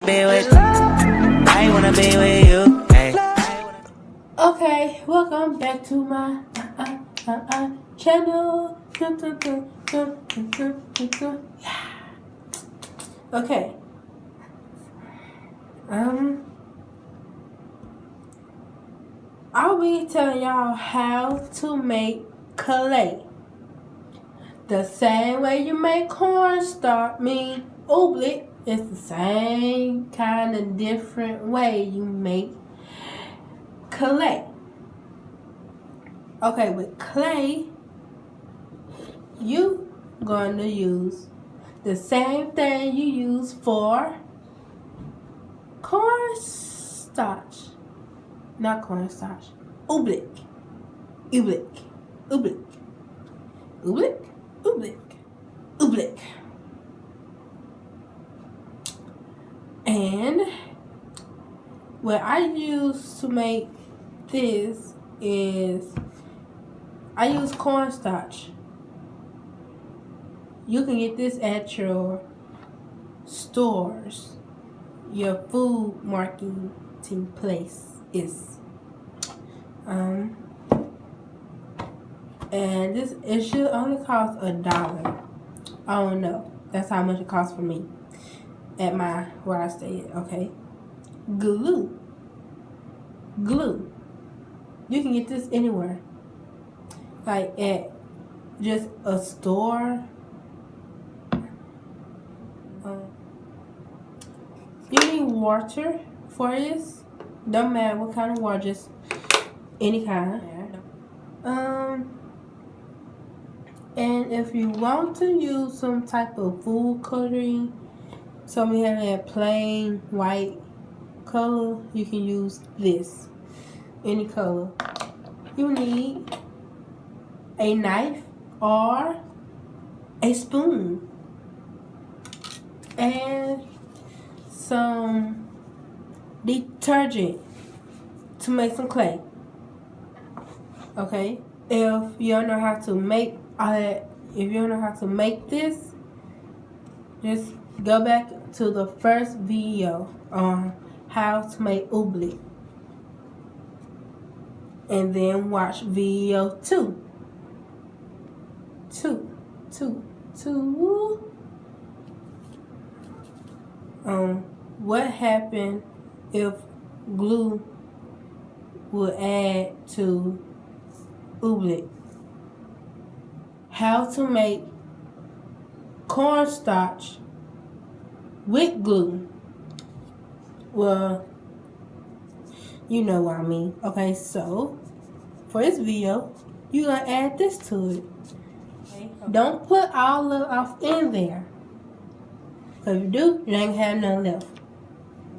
I wanna be with you. Hey. Okay, welcome back to my channel. Okay. I'll be telling y'all how to make clay. The same way you make cornstarch, oobleck, it's the same kind of different way you make clay. Okay, with clay, you going to use the same thing you use for cornstarch. Not cornstarch. Oobleck. Oobleck. Oobleck. Oobleck. Oobleck. Oobleck. And what I use to make this is I use cornstarch. You can get this at stores, your food marketing place is. And it should only cost $1. I don't know. That's how much it costs for me at where I stay at. Okay. Glue. You can get this anywhere, like at just a store. You need water for this. Don't matter what kind of water, just any kind. And if you want to use some type of food coloring, so we have that plain white color, you can use this. Any color. You need a knife or a spoon and some detergent to make some clay. Okay, if you don't know how to make this, just go back to the first video on how to make oobleck, and then watch video 2. What happened if glue would add to oobleck? How to make cornstarch with glue. Well, you know what I mean. Okay, so for this video, you're gonna add this to it. Okay. Don't put all of it off in there. If you do, you ain't gonna have none left.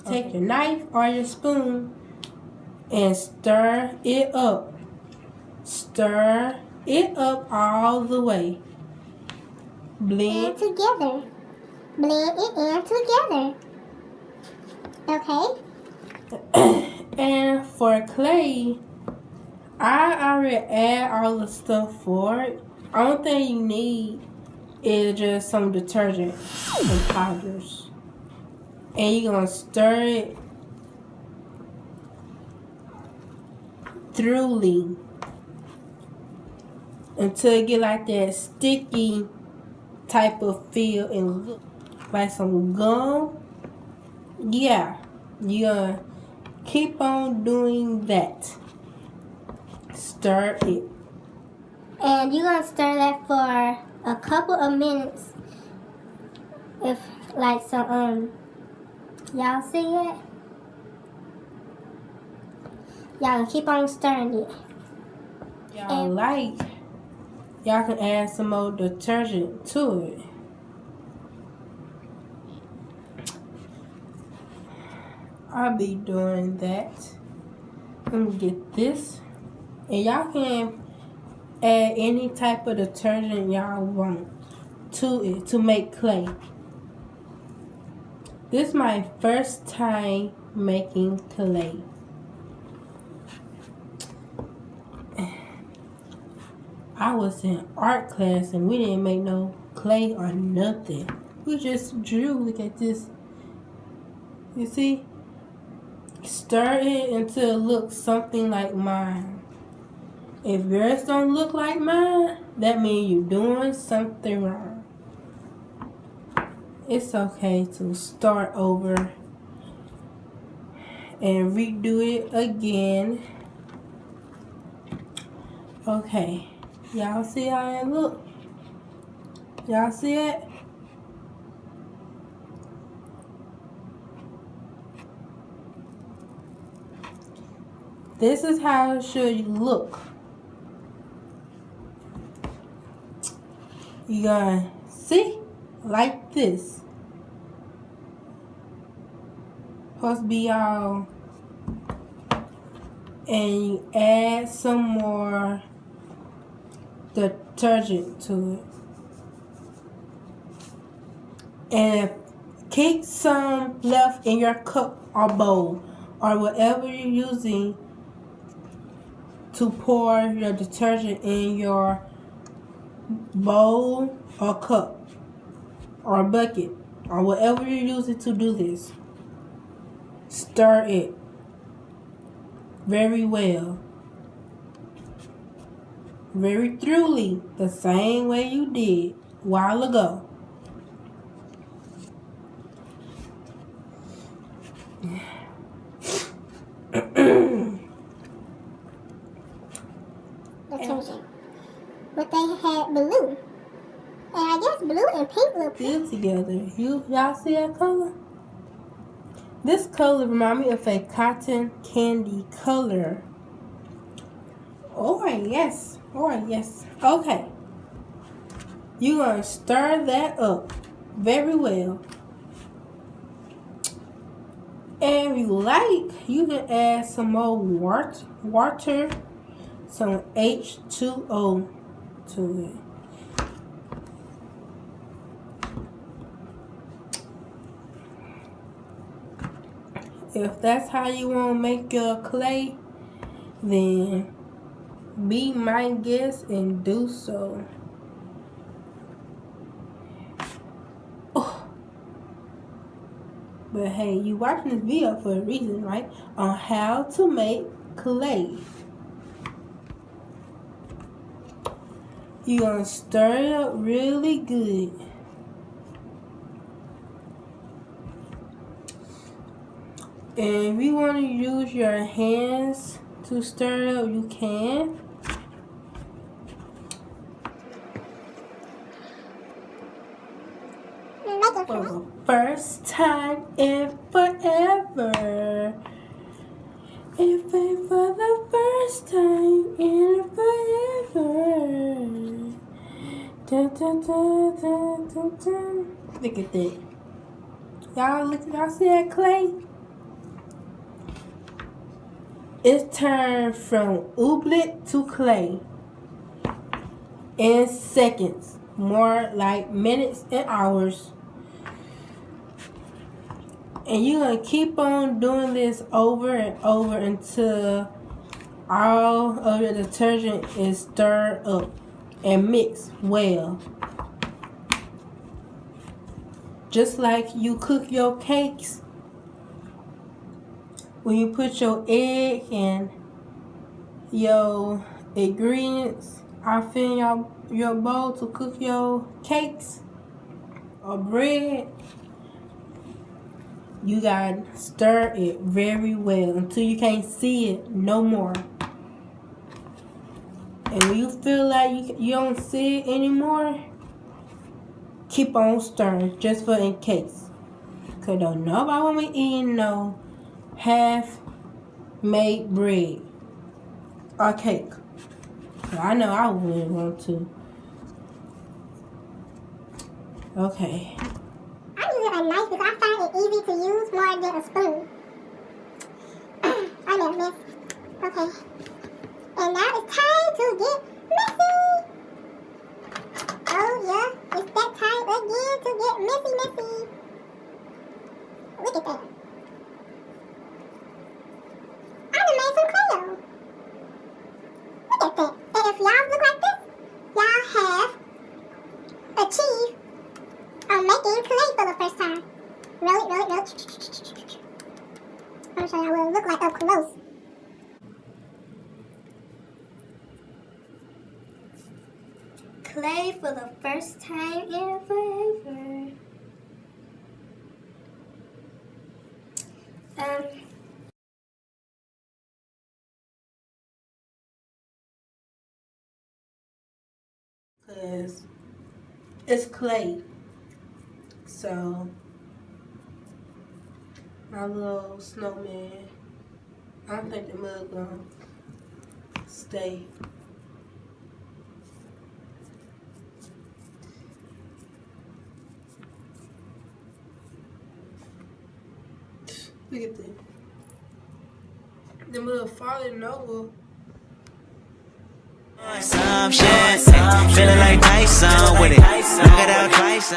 Okay. Take your knife or your spoon and stir it up. Stir it up all the way. Blend together. Blend it in together. Okay? And for clay, I already add all the stuff for it. Only thing you need is just some detergent and powders. And you're going to stir it thoroughly until it get like that sticky type of feel and look like some gum. Yeah, you're gonna keep on doing that. Stir it. And you're gonna stir that for a couple of minutes. If like some y'all see it? Y'all keep on stirring it. Y'all can add some more detergent to it. I'll be doing that. Let me get this. And y'all can add any type of detergent y'all want to it to make clay. This is my first time making clay. I was in art class and we didn't make no clay or nothing. We just drew. Look at this You see? Stir it until it looks something like mine. If yours don't look like mine, that means you're doing something wrong. It's okay to start over and redo it again. Okay, y'all see how it look? Y'all see it? This is how it should look. You gonna see? Like this. Supposed to be all. And you add some more detergent to it. And keep some left in your cup or bowl or whatever you're using to pour your detergent in your bowl or cup or bucket or whatever you're using to do this. Stir it very well, very thoroughly, the same way you did a while ago. Detergent. But they had blue. And I guess blue and pink look Good together. Y'all see that color? This color reminds me of a cotton candy color. Oh yes. Oh yes. Okay. You're gonna stir that up very well. And if you like, you can add some more water, some H2O to it. If that's how you want to make your clay, then be my guest and do so. Oh. But hey, you watching this video for a reason, right? On how to make clay. You're going to stir it up really good. And if you want to use your hands to stir it up, you can. For the first time in forever. If it for the first time in forever. Dun, dun, dun, dun, dun, dun. Look at that. Y'all see that clay? It's turned from oobleck to clay in seconds, more like minutes and hours. And you're going to keep on doing this over and over until all of the detergent is stirred up and mixed well. Just like you cook your cakes. When you put your egg and your ingredients off in your bowl to cook your cakes or bread, you gotta stir it very well until you can't see it no more. And when you feel like you don't see it anymore, keep on stirring just for in case. Cause don't nobody want me eating no half-made bread or cake. I know I wouldn't want to. Okay. I use it a knife because I find it easy to use more than a spoon. I know, miss. Okay. And now it's time to get messy. Oh yeah, it's that time again to get messy. Look at that. I done made some clay. Look at that. And if y'all look like this, y'all have achieved making clay for the first time. Roll it. show y'all what it look like up close. Clay for the first time in forever. Cause it's clay. So my little snowman, I don't think the mug gonna stay. Look at that. The mug falling over. Some shit, feeling like Tyson with it. Knock it out twice.